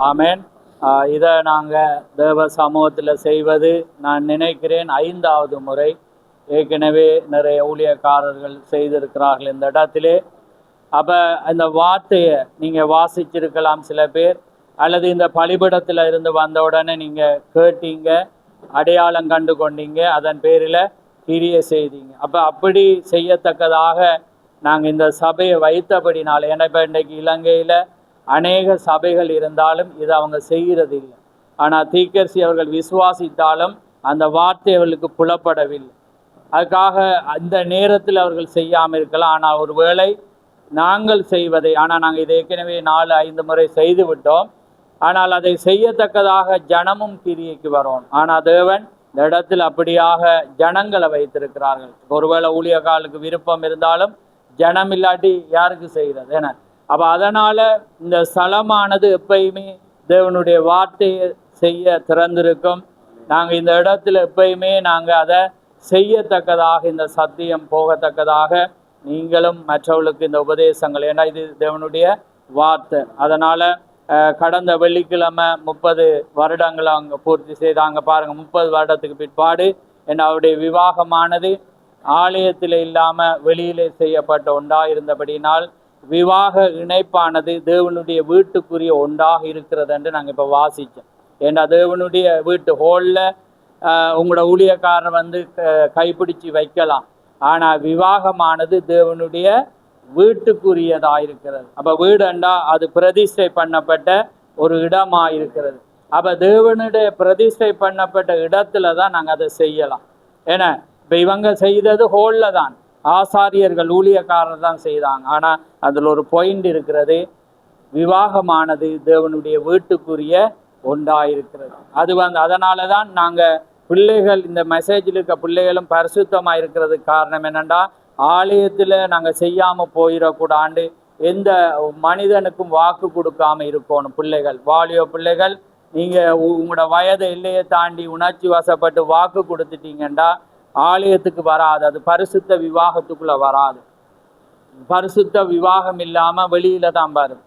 ஆமேன். இதை நாங்கள் தேவ சமூகத்தில் செய்வது நான் நினைக்கிறேன் 5வது முறை. ஏற்கனவே நிறைய ஊழியக்காரர்கள் செய்திருக்கிறார்கள் இந்த இடத்திலே. அப்போ இந்த வார்த்தையை நீங்கள் வாசிச்சிருக்கலாம் சில பேர், அல்லது இந்த பலிபீடத்தில் இருந்து வந்த உடனே நீங்கள் கேட்டீங்க, அடையாளம் கண்டு கொண்டீங்க, அதன் பேரில் கிரியை செய்தீங்க. அப்போ அப்படி செய்யத்தக்கதாக நாங்கள் இந்த சபையை வைத்தபடினால, ஏன்னா இப்போ இன்றைக்கு இலங்கையில் அநேக சபைகள் இருந்தாலும் இதை அவங்க செய்கிறது இல்லை. ஆனால் தீர்க்கதரிசி அவர்கள் விசுவாசித்தாலும் அந்த வார்த்தை அவர்களுக்கு புலப்படவில்லை. அதுக்காக அந்த நேரத்தில் அவர்கள் செய்யாமல் இருக்கலாம். ஆனால் ஒரு வேளை நாங்கள் செய்வதை, ஆனால் நாங்கள் இதை ஏற்கனவே 4-5 முறை செய்து விட்டோம். ஆனால் அதை செய்யத்தக்கதாக ஜனமும் கிரியைக்கு வரும். ஆனால் தேவன் இந்த இடத்தில் அப்படியாக ஜனங்களை வைத்திருக்கிறார்கள். ஒருவேளை ஊழியக்காலுக்கு விருப்பம் இருந்தாலும் ஜனம் இல்லாட்டி யாருக்கு செய்கிறது என. அப்போ அதனால் இந்த ஸ்தலமானது எப்பயுமே தேவனுடைய வார்த்தையை செய்ய திறந்திருக்கும். நாங்கள் இந்த இடத்துல எப்பயுமே நாங்கள் அதை செய்யத்தக்கதாக, இந்த சத்தியம் போகத்தக்கதாக நீங்களும் மற்றவர்களுக்கு இந்த உபதேசங்கள், ஏன்னா இது தேவனுடைய வார்த்தை. அதனால் கடந்த வெள்ளிக்கிழமை 30 வருடங்களை அவங்க பூர்த்தி செய்தாங்க. பாருங்கள், 30 வருடத்துக்கு பிற்பாடு என்ன அவருடைய விவாகமானது ஆலயத்தில் இல்லாமல் வெளியிலே செய்யப்பட்ட ஒன்றாக இருந்தபடினால் விவாக இணைப்பானது தேவனுடைய வீட்டுக்குரிய ஒன்றாக இருக்கிறது என்று நாங்கள் இப்போ வாசித்தோம். ஏன்னா தேவனுடைய வீட்டு ஹோலில் உங்களோட ஊழியக்காரர் வந்து கைப்பிடிச்சு வைக்கலாம், ஆனால் விவாகமானது தேவனுடைய வீட்டுக்குரியதாக இருக்கிறது. அப்போ வீடுண்டா அது பிரதிஷ்டை பண்ணப்பட்ட ஒரு இடமாக இருக்கிறது. அப்போ தேவனுடைய பிரதிஷ்டை பண்ணப்பட்ட இடத்துல தான் நாங்கள் அதை செய்யலாம். ஏன்னா இப்போ இவங்க செய்தது ஹோலில் தான், ஆசாரியர்கள் ஊழியக்காரர் தான் செய்தாங்க. ஆனால் அதில் ஒரு பாயிண்ட் இருக்கிறது, விவாகமானது தேவனுடைய வீட்டுக்குரிய ஒன்றாயிருக்கிறது. அது அதனால தான் நாங்கள் பிள்ளைகள், இந்த மெசேஜில் இருக்க பிள்ளைகளும் பரிசுத்தமாக இருக்கிறதுக்கு காரணம் என்னென்னா, ஆலயத்தில் நாங்கள் செய்யாமல் போயிடக்கூடாண்டு எந்த மனிதனுக்கும் வாக்கு கொடுக்காமல் இருக்கணும். பிள்ளைகள், வாலியோ பிள்ளைகள், நீங்கள் உங்களோட வயதை எல்லையை தாண்டி உணர்ச்சி வசப்பட்டு வாக்கு கொடுத்துட்டீங்கன்னா ஆலயத்துக்கு வராது, அது பரிசுத்த விவாகத்துக்குள்ளே வராது. பரிசுத்த விவாகம் இல்லாமல் வெளியில் தான் வரும்.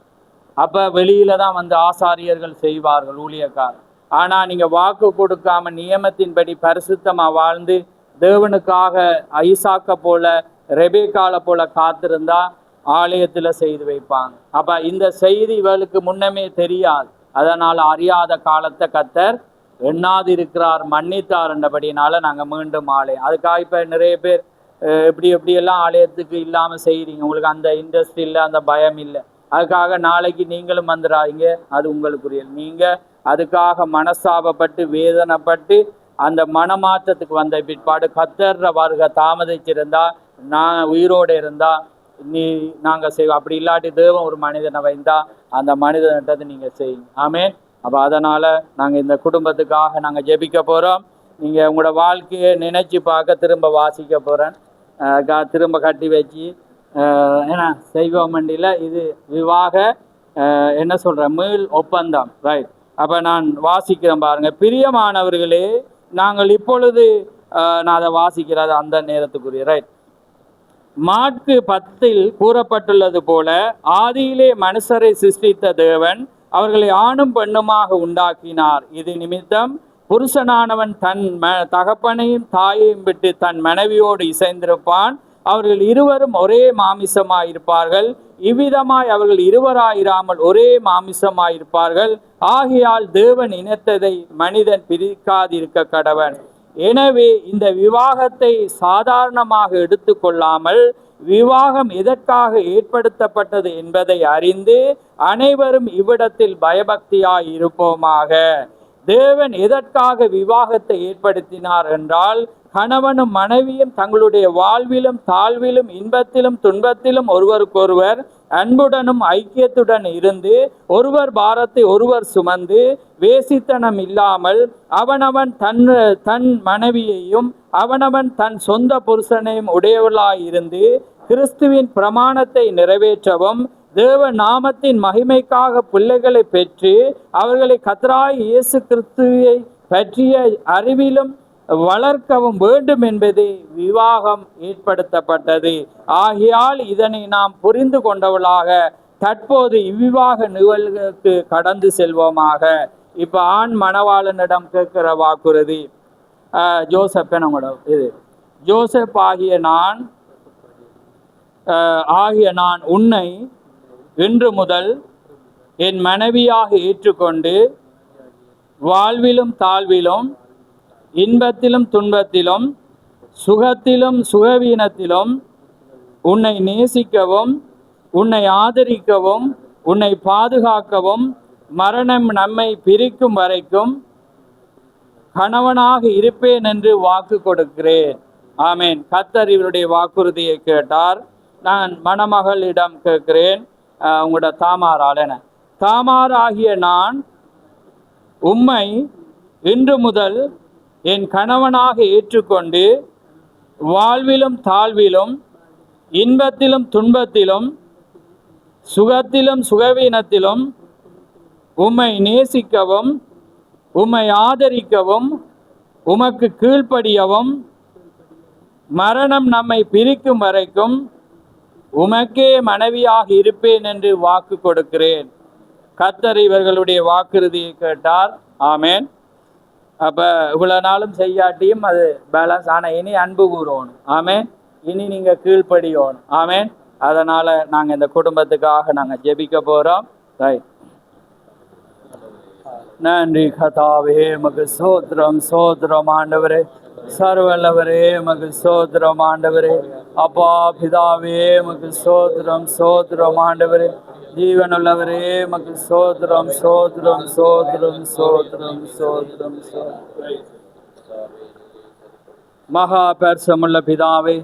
அப்போ வெளியில் தான் வந்து ஆசாரியர்கள் செய்வார்கள், ஊழியக்காரர். ஆனால் நீங்கள் வாக்கு கொடுக்காம நியமத்தின்படி பரிசுத்தமாக வாழ்ந்து தேவனுக்காக ஐசாக்க போல ரெபேக்கால போல காத்திருந்தா ஆலயத்தில் செய்து வைப்பாங்க. அப்போ இந்த செய்தி இவளுக்கு முன்னமே தெரியாது. அதனால் அறியாத காலத்தை கர்த்தர் எண்ணாதிருக்கிறார், மன்னித்தார் என்றபடினால நாங்கள் மீண்டும் ஆலயம். அதுக்காக இப்போ நிறைய பேர் எப்படியெல்லாம் ஆலயத்துக்கு இல்லாமல் செய்கிறீங்க, உங்களுக்கு அந்த இன்ட்ரெஸ்ட் இல்லை, அந்த பயம் இல்லை. அதுக்காக நாளைக்கு நீங்களும் வந்துடாதீங்க, அது உங்களுக்குரிய. நீங்கள் அதுக்காக மனஸ்தாபப்பட்டு வேதனைப்பட்டு அந்த மனமாற்றத்துக்கு வந்த பிற்பாடு கர்த்தர் வருகை தாமதிச்சிருந்தா, நான் உயிரோடு இருந்தால் நாங்கள் செய்வோம். அப்படி இல்லாட்டி தேவன் ஒரு மனிதனை வைந்தா அந்த மனிதன்றது நீங்கள் செய்யுங்க. ஆமேன். அப்போ அதனால் நாங்கள் இந்த குடும்பத்துக்காக நாங்கள் ஜெபிக்க போகிறோம். நீங்கள் உங்களோட வாழ்க்கையை நினைச்சு பார்க்க திரும்ப வாசிக்க போகிறேன், திரும்ப கட்டி வச்சு ஏன்னா செய்வோம் மண்டியில் இது விவாக என்ன சொல்கிறேன், மீள் ஒப்பந்தம். ரைட். அப்போ நான் வாசிக்கிறேன் பாருங்கள். பிரியமானவர்களே, நாங்கள் இப்பொழுது நான் அதை வாசிக்கிறது அந்த நேரத்துக்குரிய. ரைட். மாற்கு 10 கூறப்பட்டுள்ளது போல, ஆதியிலே மனுஷரை சிருஷ்டித்த தேவன் அவர்களை ஆணும் பெண்ணுமாக உண்டாக்கினார். இது நிமித்தம் புருஷனானவன் தன் தகப்பனையும் தாயையும் விட்டு தன் மனைவியோடு இசைந்திருப்பான், அவர்கள் இருவரும் ஒரே மாமிசமாயிருப்பார்கள். இவ்விதமாய் அவர்கள் இருவராயிராமல் ஒரே மாமிசமாயிருப்பார்கள். ஆகையால் தேவன் இணைத்ததை மனிதன் பிரிக்காதிருக்க கடவன். எனவே இந்த விவாகத்தை சாதாரணமாக எடுத்துக்கொள்ளாமல் விவாகம் எதற்காக ஏற்படுத்தப்பட்டது என்பதை அறிந்து அனைவரும் இவ்விடத்தில் பயபக்தியாய் இருப்போமாக. தேவன் எதற்காக விவாகத்தை ஏற்படுத்தினார் என்றால், கணவனும் மனைவியும் தங்களுடைய வாழ்விலும் தாழ்விலும் இன்பத்திலும் துன்பத்திலும் ஒருவருக்கொருவர் அன்புடனும் ஐக்கியத்துடன் இருந்து ஒருவர் பாரத்தை ஒருவர் சுமந்து வேசித்தனம் இல்லாமல் அவனவன் தன் மனைவியையும் அவனவன் தன் சொந்த புருஷனையும் உடையவர்களாயிருந்து கிறிஸ்துவின் பிரமாணத்தை நிறைவேற்றவும் தேவ நாமத்தின் மகிமைக்காக பிள்ளைகளை பெற்று அவர்களை கர்த்தராகிய இயேசு கிறிஸ்துவை பற்றிய அறிவிலும் வளர்க்கவும் வேண்டும் என்பதே விவாகம் ஏற்படுத்தப்பட்டது. ஆகையால் இதனை நாம் புரிந்து கொண்டவர்களாக தற்போது இவ்விவாக நிகழ்வுக்கு கடந்து செல்வோமாக. இப்ப ஆண் மணவாளனிடம் கேட்கிற வாக்குறுதி, ஜோசப் என்னோட இது ஜோசப் ஆகிய நான் உன்னை இன்று முதல் என் மனைவியாக ஏற்றுக்கொண்டு வாழ்விலும் தாழ்விலும் இன்பத்திலும் துன்பத்திலும் சுகத்திலும் சுகவீனத்திலும் உன்னை நேசிக்கவும் உன்னை ஆதரிக்கவும் உன்னை பாதுகாக்கவும் மரணம் நம்மை பிரிக்கும் வரைக்கும் கணவனாக இருப்பேன் என்று வாக்கு கொடுக்கிறேன். ஆமேன். கர்த்தர் இவருடைய வாக்குறுதியை கேட்டார். நான் மணமகளிடம் கேட்கிறேன், உங்களோட தாமார் ஆகிய நான் உம்மை இன்று முதல் என் கணவனாக ஏற்றுக்கொண்டு வாழ்விலும் தாழ்விலும் இன்பத்திலும் துன்பத்திலும் சுகத்திலும் சுகவீனத்திலும் உம்மை நேசிக்கவும் உம்மை ஆதரிக்கவும் உமக்கு கீழ்ப்படியவும் மரணம் நம்மை பிரிக்கும் வரைக்கும் உமக்கே மனைவியாக இருப்பேன் என்று வாக்கு கொடுக்கிறேன். கர்த்தர் இவர்களுடைய வாக்குறுதியை கேட்டார். ஆமேன். அப்ப இவ்வளவு நாளும் செய்யாட்டியும் அது பேலன்ஸ். ஆனா இனி அன்பு கூறணும். ஆமேன். இனி நீங்க கீழ்ப்படியணும். ஆமேன். அதனால நாங்க இந்த குடும்பத்துக்காக நாங்க ஜெபிக்க போறோம். நன்றி கர்த்தாவே, மகு சோத்திரம் சோத்திரம் ஆண்டவரே, சர்வல்லவரே மகு சோத்திரம் ஆண்டவரே, அப்பா பிதாவே மகு சோத்திரம் சோத்திரம் ஆண்டவரே, ஜீவனுள்ளவரே மகு சோத்திரம் சோத்திரம் சோத்திரம் சோத்திரம் சோத்திரம் சோத்திரம். மகா பரிசுத்தமுள்ள பிதாவே,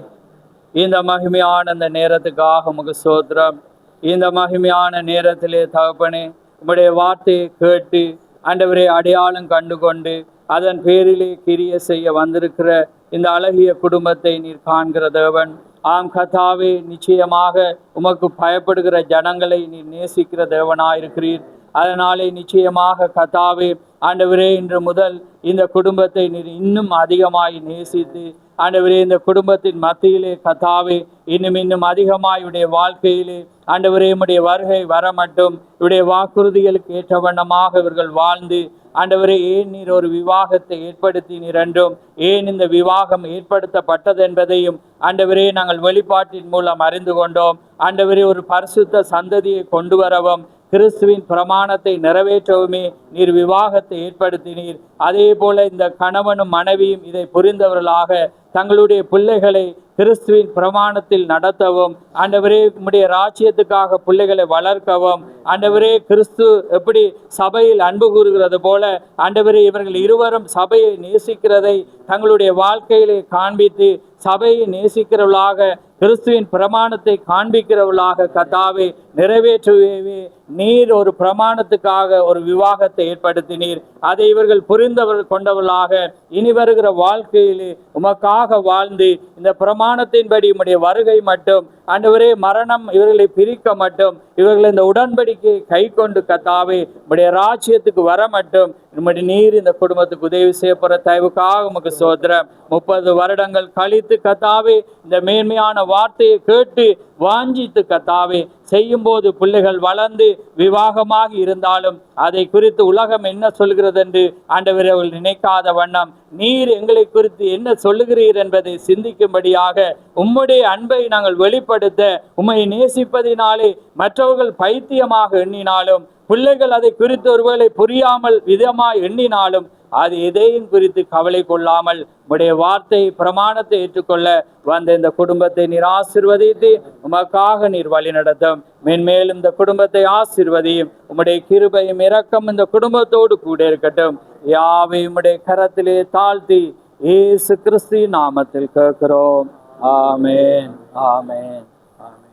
இந்த மகிமையான இந்த நேரத்துக்காக உமக்கு ஸ்தோத்திரம். இந்த மகிமையான நேரத்திலே தகப்பனே, உம்முடைய வார்த்தையை கேட்டு ஆண்டவரே அடையாளம் கண்டு கொண்டு அதன் பேரிலே கிரிய செய்ய வந்திருக்கிற இந்த அழகிய குடும்பத்தை நீர் காண்கிற தேவன். ஆம் கர்த்தாவே, நிச்சயமாக உமக்கு பயப்படுகிற ஜனங்களை நீர் நேசிக்கிற தேவனாயிருக்கிறீர். அதனாலே நிச்சயமாக கர்த்தாவே ஆண்டவரே, இன்று முதல் இந்த குடும்பத்தை நீர் இன்னும் அதிகமாய் நேசித்து ஆண்டவரே, இந்த குடும்பத்தின் மத்தியிலே கர்த்தாவே இன்னும் அதிகமாய் உடைய வாழ்க்கையிலே ஆண்டவரே உம்முடைய வருகை வர மட்டும் இவருடைய வாக்குறுதிகளுக்கு ஏற்ற வண்ணமாக இவர்கள் வாழ்ந்து ஆண்டவரே, ஏன் நீர் ஒரு விவாகத்தை ஏற்படுத்தினீர் என்றும் ஏன் இந்த விவாகம் ஏற்படுத்தப்பட்டது என்பதையும் ஆண்டவரே நாங்கள் வெளிப்பாட்டின் மூலம் அறிந்து கொண்டோம். ஆண்டவரே, ஒரு பரிசுத்த சந்ததியை கொண்டு வரவும் கிறிஸ்துவின் பிரமாணத்தை நிறைவேற்றவுமே நீர் விவாகத்தை ஏற்படுத்தினீர். அதே போல இந்த கணவனும் மனைவியும் இதை புரிந்தவர்களாக தங்களுடைய பிள்ளைகளை கிறிஸ்துவின் பிரமாணத்தில் நடத்தவும் ஆண்டவரே உம்முடைய ராஜ்யத்துக்காக பிள்ளைகளை வளர்க்கவும் ஆண்டவரே, கிறிஸ்து எப்படி சபையில் அன்பு கூறுகிறது போல ஆண்டவரே இவர்கள் இருவரும் சபையை நேசிக்கிறதை தங்களுடைய வாழ்க்கையிலே காண்பித்து சபையை நேசிக்கிறவர்களாக கிறிஸ்துவின் பிரமாணத்தை காண்பிக்கிறவர்களாக கர்த்தாவே நிறைவேற்றுவே நீர் ஒரு பிரமாணத்துக்காக ஒரு விவாகத்தை ஏற்படுத்தினீர். அதை இவர்கள் புரிந்தவர்கள் கொண்டவர்களாக இனி வருகிற வாழ்க்கையிலே உமக்காக வாழ்ந்து இந்த பிரமாணத்தின்படி உம்முடைய வருகை மட்டும் ஆண்டவரே மரணம் இவர்களை பிரிக்க மட்டும் இவர்கள் இந்த உடன்படிக்கை கை கொண்டு கர்த்தாவே உம்முடைய ராஜ்யத்துக்கு வர மட்டும் நம்முடைய நீர் இந்த குடும்பத்துக்கு உதவி செய்யப்படுற தயவுக்காக உமக்கு ஸ்தோத்திரம். 30 வருடங்கள் கழித்து கர்த்தாவே இந்த மேன்மையான வார்த்தையை கேட்டு வாஞ்சித்து கர்த்தாவே செய்யும் போது பிள்ளைகள் வளர்ந்து விவாகமாக இருந்தாலும் அதை குறித்து உலகம் என்ன சொல்கிறது என்று ஆண்டவரே அவர்கள் நினைக்காத வண்ணம் நீர் எங்களை குறித்து என்ன சொல்லுகிறீர் என்பதை சிந்திக்கும்படியாக உம்முடைய அன்பை நாங்கள் வெளிப்படுத்த உம்மை நேசிப்பதினாலே மற்றவர்கள் பைத்தியமாக எண்ணினாலும் பிள்ளைகள் அதை குறித்து ஒருவேளை புரியாமல் விதமாய் எண்ணினாலும் அது எதையும் குறித்து கவலை கொள்ளாமல் உம்முடைய வார்த்தை பிரமாணத்தை ஏற்றுக்கொள்ள வந்த இந்த குடும்பத்தை நீர் ஆசீர்வதித்து உமக்காக நீர் வழி நடத்தும். மென்மேலும் இந்த குடும்பத்தை ஆசீர்வதியும். உம்முடைய கிருபையும் இரக்கம் இந்த குடும்பத்தோடு கூட இருக்கட்டும். யாவை உம்முடைய கரத்திலே தாழ்த்தி இயேசு கிறிஸ்து நாமத்தில் கேட்கிறோம். ஆமென் ஆமென் ஆமென்.